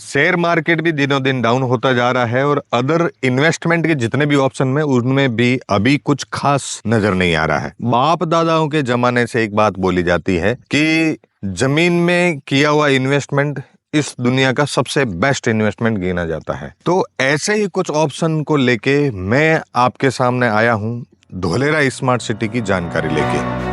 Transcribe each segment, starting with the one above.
Share market भी दिनों दिन डाउन होता जा रहा है और अदर इन्वेस्टमेंट के जितने भी ऑप्शन में उनमें भी अभी कुछ खास नजर नहीं आ रहा है। बाप दादाओं के जमाने से एक बात बोली जाती है कि जमीन में किया हुआ इन्वेस्टमेंट इस दुनिया का सबसे बेस्ट इन्वेस्टमेंट गिना जाता है। तो ऐसे ही कुछ ऑप्शन को लेके मैं आपके सामने आया हूं धोलेरा स्मार्ट सिटी की जानकारी लेके।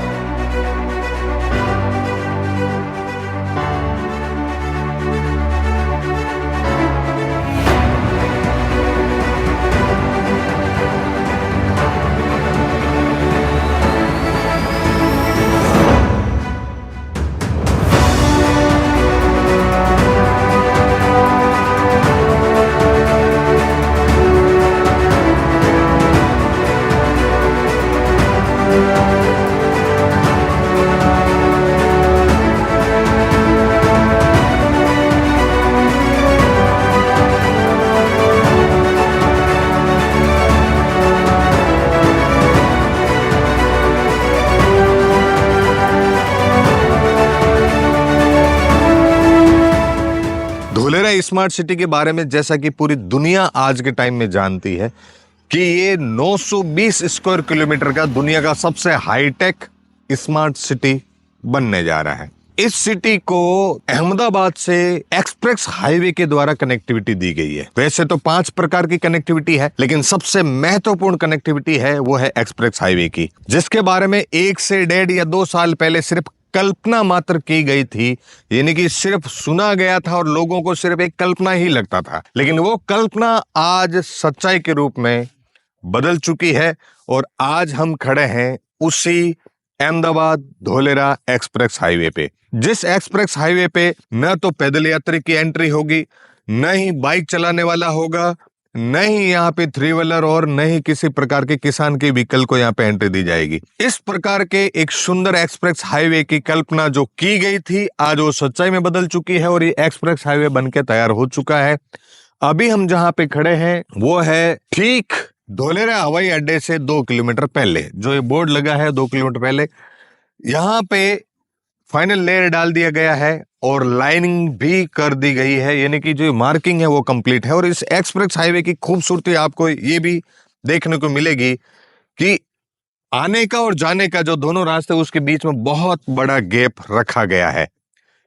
धोलेरा स्मार्ट सिटी के बारे में जैसा कि पूरी दुनिया आज के टाइम में जानती है कि ये 920 स्क्वायर किलोमीटर का दुनिया का सबसे हाईटेक स्मार्ट सिटी बनने जा रहा है। इस सिटी को अहमदाबाद से एक्सप्रेस हाईवे के द्वारा कनेक्टिविटी दी गई है। वैसे तो 5 प्रकार की कनेक्टिविटी है, लेकिन सबसे महत्वपूर्ण कनेक्टिविटी है वो है एक्सप्रेस हाईवे की, जिसके बारे में 1 से 1.5 या 2 साल पहले सिर्फ कल्पना मात्र की गई थी, यानी कि सिर्फ सुना गया था और लोगों को सिर्फ एक कल्पना ही लगता था। लेकिन वो कल्पना आज सच्चाई के रूप में बदल चुकी है और आज हम खड़े हैं उसी अहमदाबाद धोलेरा एक्सप्रेस हाईवे पे, जिस एक्सप्रेस हाईवे पे न तो पैदल यात्री की एंट्री होगी, न ही बाइक चलाने वाला होगा, न ही यहाँ पे 3 व्हीलर और न ही किसी प्रकार के किसान के व्हीकल को यहाँ पे एंट्री दी जाएगी। इस प्रकार के एक सुंदर एक्सप्रेस हाईवे की कल्पना जो की गई थी आज वो सच्चाई में बदल चुकी है और ये एक्सप्रेस हाईवे बनके तैयार हो चुका है। अभी हम जहाँ पे खड़े हैं वो है ठीक धोलेरा हवाई अड्डे से 2 किलोमीटर पहले, जो ये बोर्ड लगा है 2 किलोमीटर पहले। यहाँ पे फाइनल लेयर डाल दिया गया है और लाइनिंग भी कर दी गई है, यानी कि जो मार्किंग है वो कंप्लीट है। और इस एक्सप्रेस हाईवे की खूबसूरती आपको ये भी देखने को मिलेगी कि आने का और जाने का जो दोनों रास्ते उसके बीच में बहुत बड़ा गैप रखा गया है।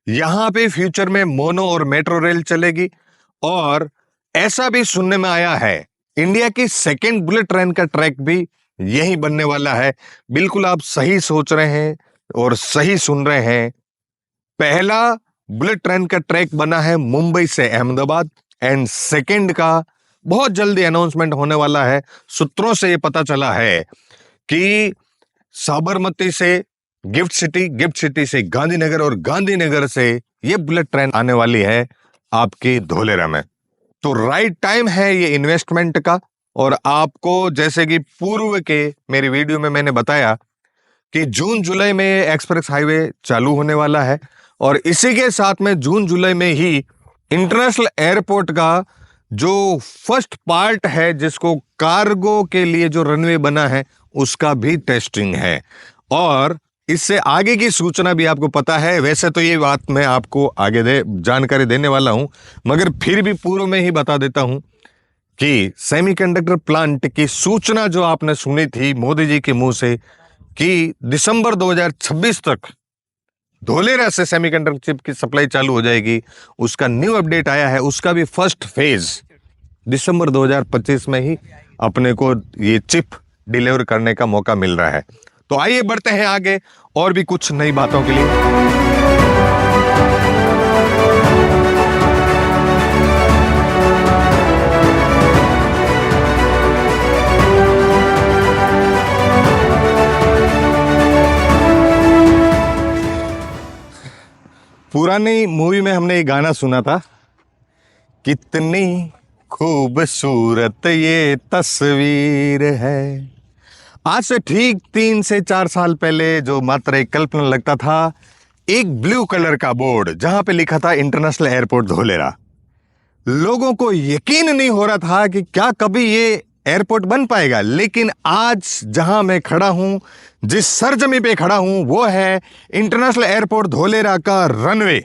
यहाँ पे फ्यूचर में मोनो और मेट्रो रेल चलेगी और ऐसा भी सुनने में आया है इंडिया की 2nd बुलेट ट्रेन का ट्रैक भी यही बनने वाला है। बिल्कुल आप सही सोच रहे हैं और सही सुन रहे हैं। पहला बुलेट ट्रेन का ट्रैक बना है मुंबई से अहमदाबाद एंड 2nd का बहुत जल्दी अनाउंसमेंट होने वाला है। सूत्रों से ये पता चला है कि साबरमती से गिफ्ट सिटी से गांधीनगर और गांधीनगर से ये बुलेट ट्रेन आने वाली है आपकी धोलेरा में। तो राइट टाइम है ये इन्वेस्टमेंट का। और आपको जैसे कि पूर्व के मेरी वीडियो में मैंने बताया कि जून जुलाई में एक्सप्रेस हाईवे चालू होने वाला है और इसी के साथ में जून जुलाई में ही इंटरनेशनल एयरपोर्ट का जो फर्स्ट पार्ट है, जिसको कार्गो के लिए जो रनवे बना है, उसका भी टेस्टिंग है। और इससे आगे की सूचना भी आपको पता है। वैसे तो ये बात मैं आपको आगे जानकारी देने वाला हूं, मगर फिर भी पूर्व में ही बता देता हूं कि सेमीकंडक्टर प्लांट की सूचना जो आपने सुनी थी मोदी जी के मुंह से कि दिसंबर 2026 तक धोलेरा से सेमीकंडक्टर चिप की सप्लाई चालू हो जाएगी, उसका न्यू अपडेट आया है। उसका भी फर्स्ट फेज दिसंबर 2025 में ही अपने को ये चिप डिलीवर करने का मौका मिल रहा है। तो आइए बढ़ते हैं आगे और भी कुछ नई बातों के लिए। पुरानी मूवी में हमने ये गाना सुना था, कितनी खूबसूरत ये तस्वीर है। आज से ठीक 3 से 4 साल पहले जो मात्र एक कल्पना लगता था, एक ब्लू कलर का बोर्ड जहां पे लिखा था इंटरनेशनल एयरपोर्ट धोलेरा। लोगों को यकीन नहीं हो रहा था कि क्या कभी ये एयरपोर्ट बन पाएगा। लेकिन आज जहां मैं खड़ा हूं, जिस सरजमी पे खड़ा हूं, वो है इंटरनेशनल एयरपोर्ट धोलेरा का रनवे,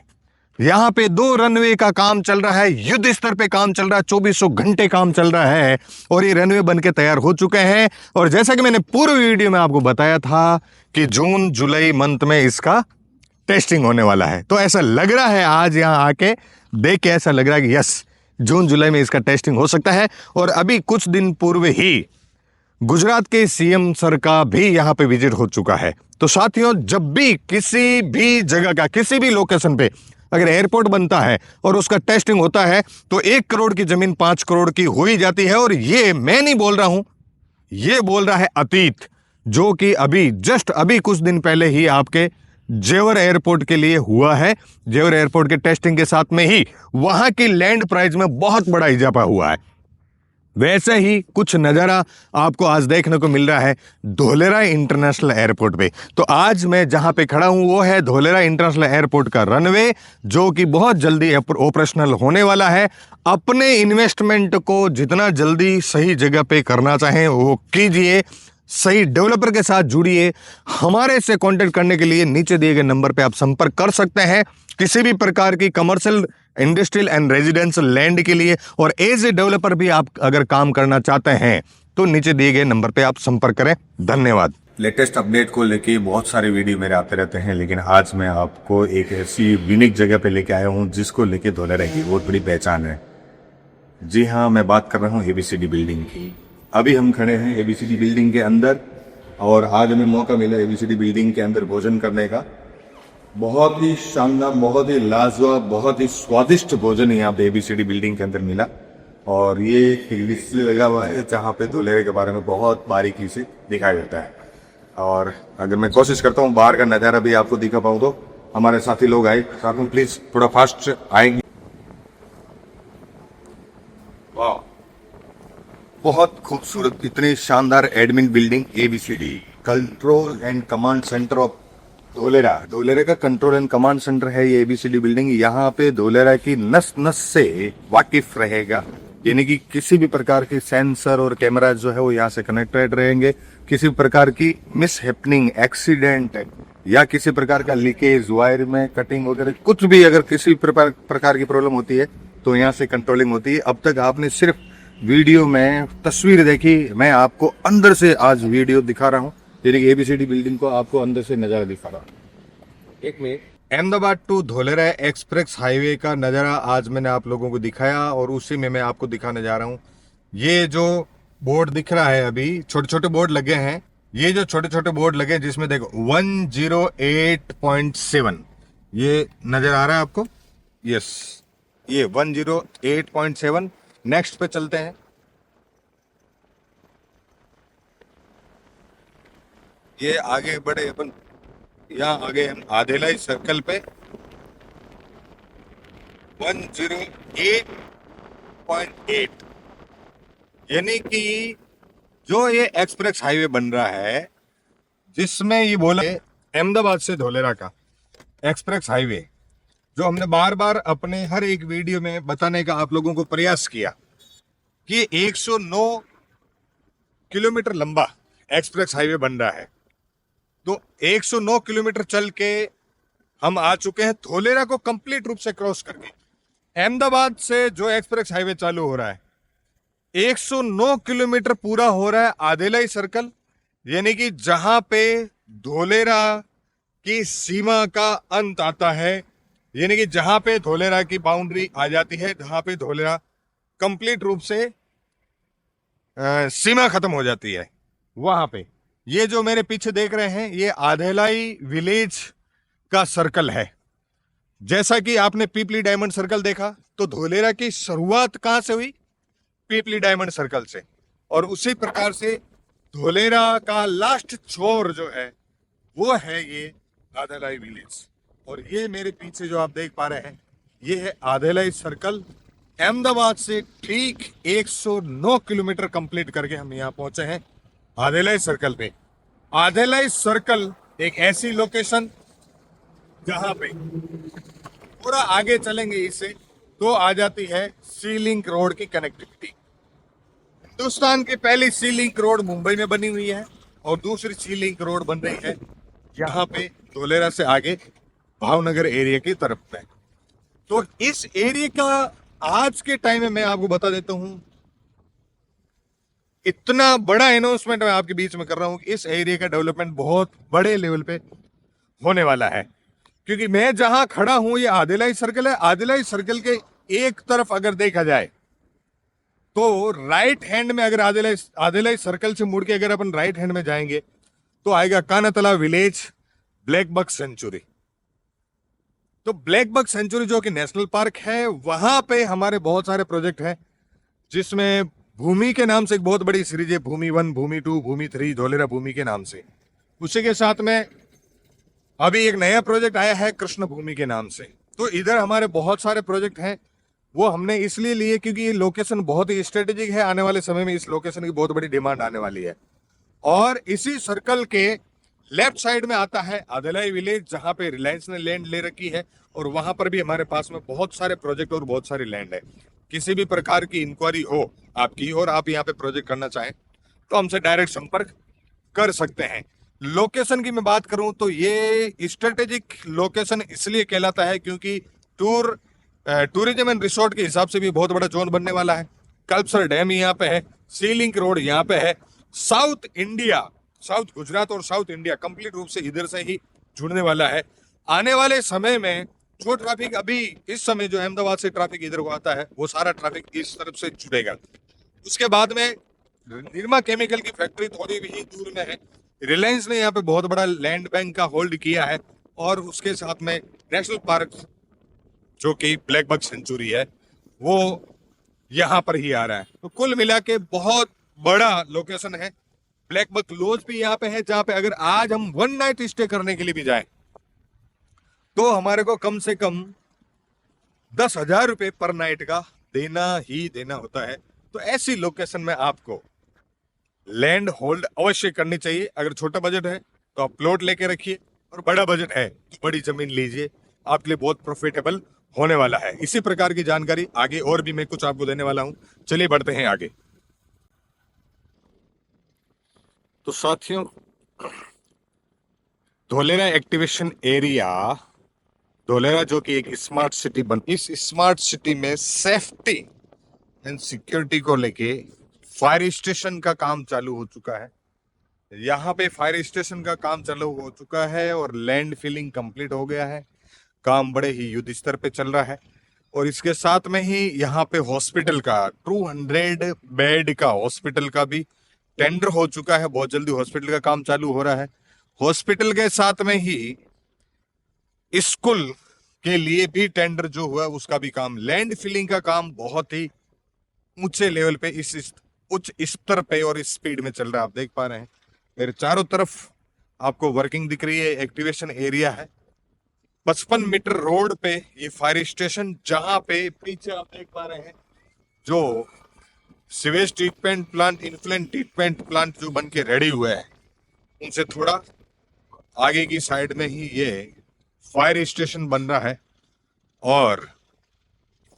यहां पे 2 रनवे का काम चल रहा है, युद्ध स्तर पे काम चल रहा है, 2400 घंटे काम चल रहा है और ये रनवे बनके तैयार हो चुके हैं। और जैसा कि मैंने पूर्व वीडियो में आपको बताया था कि जून जुलाई मंथ में इसका टेस्टिंग होने वाला है, तो ऐसा लग रहा है आज यहां आके देख के ऐसा लग रहा है कि यस, जून जुलाई में इसका टेस्टिंग हो सकता है। और अभी कुछ दिन पूर्व ही गुजरात के सीएम सर का भी यहां पे विजिट हो चुका है। तो साथियों, जब भी किसी भी जगह का किसी भी लोकेशन पे अगर एयरपोर्ट बनता है और उसका टेस्टिंग होता है तो 1 करोड़ की जमीन 5 करोड़ की हो ही जाती है। और ये मैं नहीं बोल रहा हूं, ये बोल रहा है अतीत, जो कि अभी जस्ट अभी कुछ दिन पहले ही आपके जेवर एयरपोर्ट के लिए हुआ है। जेवर एयरपोर्ट के टेस्टिंग के साथ में ही वहां की लैंड प्राइस में बहुत बड़ा इजाफा हुआ है। वैसे ही कुछ नज़ारा आपको आज देखने को मिल रहा है धोलेरा इंटरनेशनल एयरपोर्ट पे। तो आज मैं जहां पे खड़ा हूं वो है धोलेरा इंटरनेशनल एयरपोर्ट का रनवे, जो कि बहुत जल्दी ऑपरेशनल होने वाला है। अपने इन्वेस्टमेंट को जितना जल्दी सही जगह पे करना चाहें वो कीजिए, सही डेवलपर के साथ जुड़िए। हमारे से कांटेक्ट करने के लिए नीचे दिए गए नंबर पे आप संपर्क कर सकते हैं किसी भी प्रकार की commercial, industrial and residential land के लिए। और एज ए डेवलपर भी आप अगर काम करना चाहते हैं तो नीचे दिए गए नंबर पे आप संपर्क करें। धन्यवाद। लेटेस्ट अपडेट को लेके बहुत सारे वीडियो मेरे आते रहते हैं, लेकिन आज मैं आपको एक ऐसी यूनिक जगह पे लेके आया हूँ जिसको लेके धोलेरा की बहुत बड़ी पहचान है। जी हाँ, मैं बात कर रहा हूँ एबीसीडी बिल्डिंग की। अभी हम खड़े हैं एबीसीडी बिल्डिंग के अंदर और आज हमें मौका मिला एबीसीडी बिल्डिंग के अंदर भोजन करने का। बहुत ही शानदार, बहुत ही लाजवाब, बहुत ही स्वादिष्ट भोजन यहाँ पे एबीसीडी बिल्डिंग के अंदर मिला। और ये एक डिस्प्ले लगा हुआ है जहाँ पे धोलेरे के बारे में बहुत बारीकी से दिखाई देता है। और अगर मैं कोशिश करता हूँ बाहर का नज़ारा भी आपको दिखा पाऊँ तो हमारे साथी लोग आए साथ में, प्लीज थोड़ा फास्ट आएंगे। वाह, बहुत खूबसूरत, इतनी शानदार admin building ABCD control and command centre of Dholera. Dholera का कंट्रोल एंड कमांड सेंटर है ये एबीसीडी बिल्डिंग। यहाँ पे धोलेरा की नस नस से वाकिफ रहेगा, यानी कि किसी भी प्रकार के सेंसर और कैमरा जो है वो यहाँ से कनेक्टेड रहेंगे। किसी प्रकार की मिस हैपनिंग, एक्सीडेंट या किसी प्रकार का लीकेज, वायर में कटिंग वगैरह कुछ भी अगर किसी प्रकार की प्रॉब्लम होती है तो यहाँ से कंट्रोलिंग होती है। अब तक आपने सिर्फ वीडियो में तस्वीर देखी, मैं आपको अंदर से आज वीडियो दिखा रहा हूँ, यानी कि एबीसीडी बिल्डिंग को आपको अंदर से नजारा दिखा रहा हूँ। एक minute, Ahmedabad to Dholera express highway का नज़ारा आज मैंने आप लोगों को दिखाया और उसी में मैं आपको दिखाने जा रहा हूँ। ये जो बोर्ड दिख रहा है, अभी छोटे छोटे बोर्ड लगे हैं, ये जो छोटे छोटे बोर्ड लगे हैं जिसमें देखो 108.7 ये नजर आ रहा है आपको। यस, ये 108.7। नेक्स्ट पे चलते हैं। ये आगे बढ़े अपन, यहाँ आगे हम आधेलाई सर्कल पे 108.8, यानी कि जो ये एक्सप्रेस हाईवे बन रहा है जिसमें ये बोला अहमदाबाद से धोलेरा का एक्सप्रेस हाईवे, जो हमने बार बार अपने हर एक वीडियो में बताने का आप लोगों को प्रयास किया कि 109 किलोमीटर लंबा एक्सप्रेस हाईवे बन रहा है। तो 109 किलोमीटर चल के हम आ चुके हैं धोलेरा को कंप्लीट रूप से क्रॉस करके। अहमदाबाद से जो एक्सप्रेस हाईवे चालू हो रहा है 109 किलोमीटर पूरा हो रहा है आधेलाई सर्कल, यानी कि जहां पे धोलेरा की सीमा का अंत आता है, यानी कि जहां पे धोलेरा की बाउंड्री आ जाती है, जहां पे धोलेरा कंप्लीट रूप से सीमा खत्म हो जाती है, वहां पे ये जो मेरे पीछे देख रहे हैं ये आधेलाई विलेज का सर्कल है। जैसा कि आपने पीपली डायमंड सर्कल देखा तो धोलेरा की शुरुआत कहां से हुई? पीपली डायमंड सर्कल से। और उसी प्रकार से धोलेरा का लास्ट छोर जो है वो है ये आधेलाई विलेज। और ये मेरे पीछे जो आप देख पा रहे हैं ये है आधेलाई सर्कल। अहमदाबाद से ठीक 109 किलोमीटर कंप्लीट करके हम यहाँ पहुंचे हैं आधेलाई सर्कल पे। आधेलाई सर्कल एक ऐसी लोकेशन जहां पे पूरा आगे चलेंगे इससे तो आ जाती है सी लिंक रोड की कनेक्टिविटी। हिंदुस्तान की पहली सी लिंक रोड मुंबई में बनी हुई है और दूसरी सी लिंक रोड बन रही है यहाँ पे धोलेरा से आगे भावनगर एरिया की तरफ में। तो इस एरिया का आज के टाइम में मैं आपको बता देता हूं, इतना बड़ा अनाउंसमेंट मैं आपके बीच में कर रहा हूं कि इस एरिया का डेवलपमेंट बहुत बड़े लेवल पे होने वाला है। क्योंकि मैं जहां खड़ा हूं ये आदिलाई सर्कल है। आदिलाई सर्कल के एक तरफ अगर देखा जाए तो राइट हैंड में, अगर आदिलाई सर्कल से मुड़ के अगर अपन राइट हैंड में जाएंगे तो आएगा कानातला विलेज, ब्लैक बक सेंचुरी। तो ब्लैक बक सेंचुरी जो कि नेशनल पार्क है, वहां पे हमारे बहुत सारे प्रोजेक्ट हैं, जिसमें भूमि के नाम से एक बहुत बड़ी सीरीज है, भूमि 1, भूमि 2, भूमि 3, धोलेरा भूमि के नाम से। उसी के साथ में अभी एक नया प्रोजेक्ट आया है कृष्ण भूमि के नाम से। तो इधर हमारे बहुत सारे प्रोजेक्ट हैं, वो हमने इसलिए लिए क्योंकि ये लोकेशन बहुत ही स्ट्रेटेजिक है। आने वाले समय में इस लोकेशन की बहुत बड़ी डिमांड आने वाली है। और इसी सर्कल के लेफ्ट साइड में आता है आदिलाई विलेज, जहां पे रिलायंस ने लैंड ले रखी है, और वहां पर भी हमारे पास में बहुत सारे प्रोजेक्ट और बहुत सारी लैंड है। किसी भी प्रकार की इंक्वायरी हो आपकी और आप यहाँ पे प्रोजेक्ट करना चाहें तो हमसे डायरेक्ट संपर्क कर सकते हैं। लोकेशन की मैं बात करूं तो ये स्ट्रेटेजिक लोकेशन इसलिए कहलाता है क्योंकि टूरिज्म एंड रिसोर्ट के हिसाब से भी बहुत बड़ा जोन बनने वाला है। कल्पसर डैम यहाँ पे है, सी लिंक रोड यहाँ पे है। साउथ इंडिया, साउथ गुजरात और साउथ इंडिया कंप्लीट रूप से इधर से ही जुड़ने वाला है। आने वाले समय में जो ट्रैफिक अभी इस समय जो अहमदाबाद से ट्रैफिक इधर को आता है, वो सारा ट्रैफिक इस तरफ से जुड़ेगा। उसके बाद में निर्मा केमिकल की फैक्ट्री थोड़ी भी दूर में है। रिलायंस ने यहाँ पे बहुत बड़ा लैंड बैंक का होल्ड किया है, और उसके साथ में नेशनल पार्क जो कि ब्लैक बक सेंचुरी है, वो यहाँ पर ही आ रहा है। तो कुल मिला के बहुत बड़ा लोकेशन है। ब्लैक बक लॉज भी यहाँ पे है, जहाँ पे अगर आज हम 1 नाइट स्टे करने के लिए भी जाएं तो हमारे को कम से कम 10,000 रुपए पर नाइट का देना ही देना होता है। तो ऐसी लोकेशन में आपको लैंड होल्ड अवश्य करनी चाहिए। अगर छोटा बजट है तो आप प्लॉट लेके रखिए, और बड़ा बजट है तो बड़ी जमीन लीजिए, आपके लिए बहुत प्रॉफिटेबल होने वाला है। इसी प्रकार की जानकारी आगे और भी मैं कुछ आपको देने वाला हूं। चलिए बढ़ते हैं आगे। तो साथियों, धोलेरा एक्टिवेशन एरिया, धोलेरा जो कि एक स्मार्ट सिटी बन, इस स्मार्ट सिटी में सेफ्टी एंड सिक्योरिटी को लेके फायर स्टेशन का काम चालू हो चुका है। यहाँ पे फायर स्टेशन का काम चालू हो चुका है और लैंड फिलिंग कंप्लीट हो गया है। काम बड़े ही युद्ध स्तर पे चल रहा है। और इसके साथ में ही यहाँ पे हॉस्पिटल का 200 बेड का हॉस्पिटल का भी टेंडर हो चुका है। बहुत जल्दी हॉस्पिटल का काम चालू हो रहा है। हॉस्पिटल के साथ में ही स्कूल के लिए भी टेंडर जो हुआ उसका भी काम, लैंड फिलिंग का काम बहुत ही ऊंचे लेवल पे, इस उच्च स्तर पे और स्पीड में चल रहा है। आप देख पा रहे हैं मेरे चारों तरफ आपको वर्किंग दिख रही है। एक्टिवेशन एरिया है 55 मीटर रोड पे ये फायर स्टेशन, जहां पे पीछे आप देख पा रहे हैं जो sewage treatment plant, influential treatment plant जो बन के रेडी हुए हैं, उनसे थोड़ा आगे की साइड में ही ये फायर स्टेशन बन रहा है। और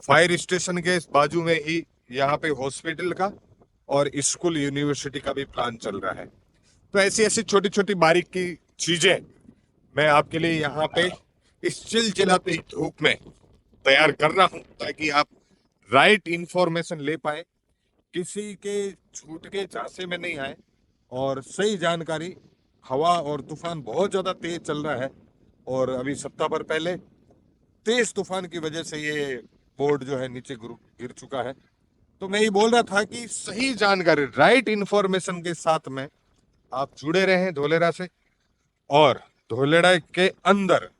फायर स्टेशन के बाजू में ही यहाँ पे हॉस्पिटल का और स्कूल यूनिवर्सिटी का भी प्लान चल रहा है। तो ऐसी ऐसी छोटी छोटी बारीक की चीजें मैं आपके लिए यहाँ पे इस चिलचिलाती धूप में तैयार कर रहा हूं, ताकि आप राइट इंफॉर्मेशन ले पाए, किसी के झूठ के झांसे में नहीं आए, और सही जानकारी। हवा और तूफान बहुत ज्यादा तेज चल रहा है, और अभी सप्ताह भर पहले तेज तूफान की वजह से ये बोर्ड जो है नीचे गिर चुका है। तो मैं ये बोल रहा था कि सही जानकारी, राइट इंफॉर्मेशन के साथ में आप जुड़े रहें धोलेरा से, और धोलेरा के अंदर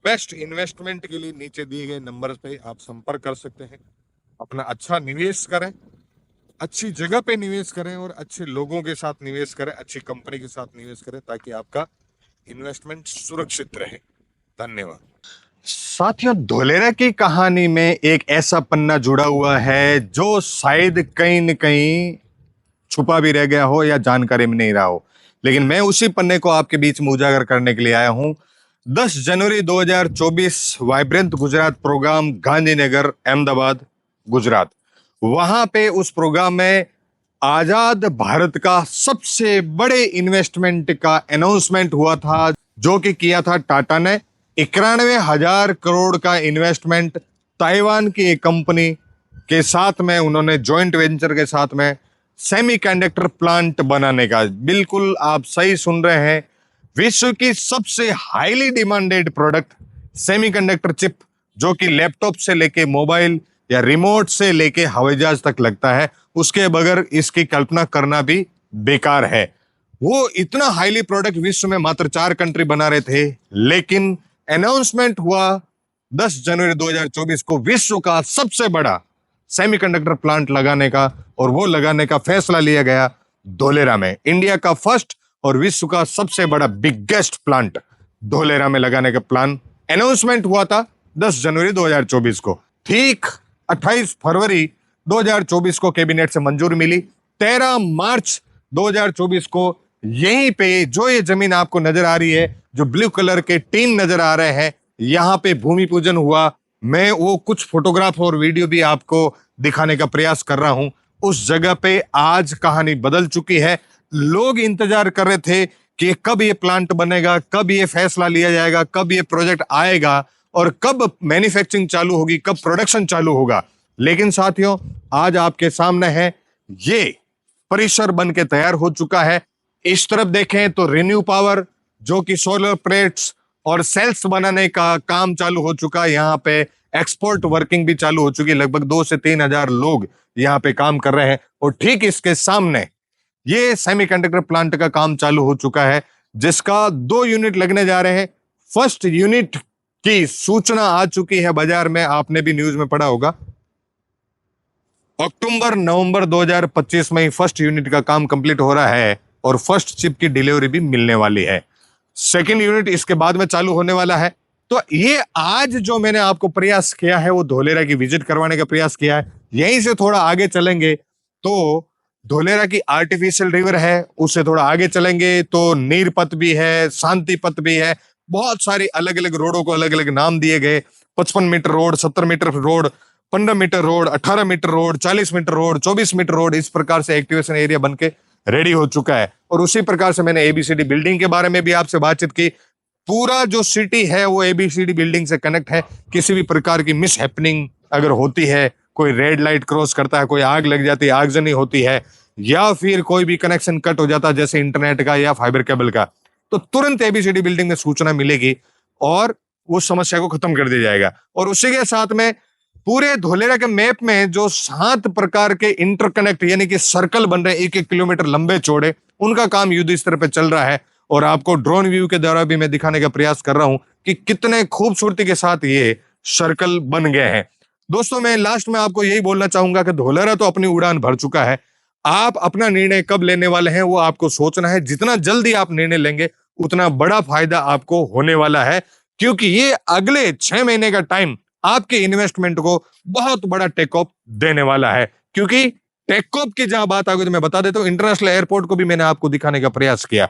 बेस्ट इन्वेस्टमेंट के लिए नीचे दिए गए नंबर पे आप संपर्क कर सकते हैं। अपना अच्छा निवेश करें, अच्छी जगह पे निवेश करें, और अच्छे लोगों के साथ निवेश करें, अच्छी कंपनी के साथ निवेश करें, ताकि आपका इन्वेस्टमेंट सुरक्षित रहे। धन्यवाद। साथियों, धोलेरा की कहानी में एक ऐसा पन्ना जुड़ा हुआ है जो शायद कहीं न कहीं छुपा भी रह गया हो या जानकारी में नहीं रहा हो, लेकिन मैं उसी पन्ने को आपके बीच में उजागर करने के लिए आया हूं। 10 जनवरी 2024 वाइब्रेंट गुजरात प्रोग्राम, गांधीनगर, अहमदाबाद, गुजरात। वहां पे उस प्रोग्राम में आजाद भारत का सबसे बड़े इन्वेस्टमेंट का अनाउंसमेंट हुआ था, जो कि किया था टाटा ने 91,000 करोड़ का इन्वेस्टमेंट ताइवान की एक कंपनी के साथ में उन्होंने जॉइंट वेंचर के साथ में सेमीकंडक्टर प्लांट बनाने का। बिल्कुल आप सही सुन रहे हैं, विश्व की सबसे highly demanded product semiconductor chip, जो कि लैपटॉप से लेके मोबाइल या रिमोट से लेके हवाई जहाज तक लगता है, उसके बगैर इसकी कल्पना करना भी बेकार है। वो इतना हाईली प्रोडक्ट विश्व में मात्र 4 कंट्री बना रहे थे, लेकिन अनाउंसमेंट हुआ 10 जनवरी 2024 को विश्व का सबसे बड़ा सेमीकंडक्टर प्लांट लगाने का, और वो लगाने का फैसला लिया गया धोलेरा में। इंडिया का फर्स्ट और विश्व का सबसे बड़ा बिगेस्ट प्लांट धोलेरा में लगाने का प्लान अनाउंसमेंट हुआ था 10 जनवरी 2024 को। ठीक 28 फरवरी 2024 को कैबिनेट से मंजूरी मिली। 13 मार्च 2024 को यहीं पे जो ये जमीन आपको नजर आ रही है, जो ब्लू कलर के टीन नजर आ रहे हैं, यहां पे भूमि पूजन हुआ। मैं वो कुछ फोटोग्राफ और वीडियो भी आपको दिखाने का प्रयास कर रहा हूं। उस जगह पे आज कहानी बदल चुकी है। लोग इंतजार कर रहे थे कि कब ये प्लांट बनेगा, कब ये फैसला लिया जाएगा, कब ये प्रोजेक्ट आएगा और कब मैन्युफैक्चरिंग चालू होगी, कब प्रोडक्शन चालू होगा। लेकिन साथियों, आज आपके सामने है, ये परिसर बन के तैयार हो चुका है। इस तरफ देखें तो रिन्यू पावर, जो कि सोलर प्लेट्स और सेल्स बनाने का काम चालू हो चुका है। यहाँ पे एक्सपोर्ट वर्किंग भी चालू हो चुकी है। लगभग 2 से 3 हजार लोग यहाँ पे काम कर रहे हैं। और ठीक इसके सामने ये सेमीकंडक्टर प्लांट का काम चालू हो चुका है, जिसका 2 यूनिट लगने जा रहे हैं। फर्स्ट यूनिट की सूचना आ चुकी है बाजार में, आपने भी न्यूज में पढ़ा होगा। अक्टूबर नवंबर 2025 में ही फर्स्ट यूनिट का काम कंप्लीट हो रहा है और फर्स्ट चिप की डिलीवरी भी मिलने वाली है। सेकेंड यूनिट इसके बाद में चालू होने वाला है। तो ये आज जो मैंने आपको प्रयास किया है, वो धोलेरा की विजिट करवाने का प्रयास किया है। यहीं से थोड़ा आगे चलेंगे तो धोलेरा की आर्टिफिशियल रिवर है, उससे थोड़ा आगे चलेंगे तो नीरपत भी है, शांतिपत भी है। बहुत सारी अलग अलग रोडों को अलग अलग नाम दिए गए। 55 metre road, 70 metre road, 15 metre road, 18 metre road, 40 metre road, 24 metre road, इस प्रकार से एक्टिवेशन एरिया बनके रेडी हो चुका है। और उसी प्रकार से मैंने एबीसीडी बिल्डिंग के बारे में भी आपसे बातचीत की। पूरा जो सिटी है वो एबीसीडी बिल्डिंग से कनेक्ट है। किसी भी प्रकार की मिस हैपनिंग अगर होती है, कोई रेड लाइट क्रॉस करता है, कोई आग लग जाती है, आगजनी होती है, या फिर कोई भी कनेक्शन कट हो जाता है जैसे इंटरनेट का या फाइबर केबल का, तो तुरंत एबीसीडी बिल्डिंग में सूचना मिलेगी और वो समस्या को खत्म कर दिया जाएगा। और उसी के साथ में पूरे धोलेरा के मैप में जो 7 प्रकार के इंटरकनेक्ट यानी कि सर्कल बन रहे हैं 1-1 किलोमीटर लंबे चौड़े, उनका काम युद्ध स्तर पे चल रहा है। और आपको ड्रोन व्यू के द्वारा भी मैं दिखाने का प्रयास कर रहा हूं कि कितने खूबसूरती के साथ ये सर्कल बन गए हैं। दोस्तों, मैं लास्ट में आपको यही बोलना चाहूंगा कि धोलेरा तो अपनी उड़ान भर चुका है। आप अपना निर्णय कब लेने वाले हैं वो आपको सोचना है। जितना जल्दी आप निर्णय लेंगे उतना बड़ा फायदा आपको होने वाला है, क्योंकि ये अगले 6 महीने का टाइम आपके इन्वेस्टमेंट को बहुत बड़ा टेक ऑफ देने वाला है। क्योंकि टेक ऑफ की जहां बात आ गई तो मैं बता देता हूं, इंटरनेशनल एयरपोर्ट को भी मैंने आपको दिखाने का प्रयास किया।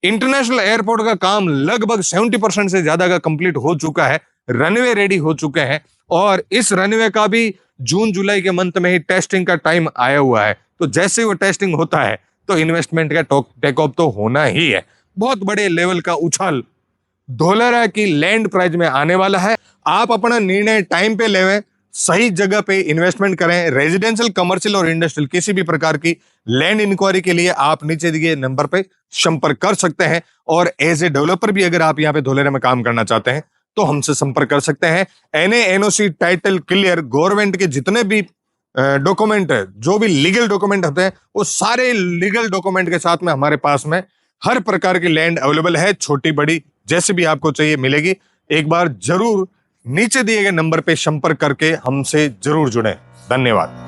इंटरनेशनल एयरपोर्ट का काम लगभग 70% से ज्यादा का कंप्लीट हो चुका है। रनवे रेडी हो चुके हैं और इस रनवे का भी जून जुलाई के मंथ में ही टेस्टिंग का टाइम आया हुआ है। तो जैसे वो टेस्टिंग होता है तो इन्वेस्टमेंट का टेक ऑफ तो होना ही है। बहुत बड़े लेवल का उछाल धोलेरा की लैंड प्राइस में आने वाला है। आप अपना निर्णय टाइम पे लेवें, सही जगह पे इन्वेस्टमेंट करें। रेजिडेंशियल, कमर्शियल और इंडस्ट्रियल किसी भी प्रकार की लैंड इंक्वायरी के लिए आप नीचे दिए नंबर पे संपर्क कर सकते हैं। और एज ए डेवलपर भी अगर आप यहाँ पे धोलेरा में काम करना चाहते हैं तो हमसे संपर्क कर सकते हैं। NA, NOC, title clear, government के जितने भी डॉक्यूमेंट है, जो भी लीगल डॉक्यूमेंट होते हैं, वो सारे लीगल डॉक्यूमेंट के साथ में हमारे पास में हर प्रकार की लैंड अवेलेबल है। छोटी बड़ी जैसे भी आपको चाहिए मिलेगी। एक बार जरूर नीचे दिए गए नंबर पे संपर्क करके हमसे जरूर जुड़ें। धन्यवाद।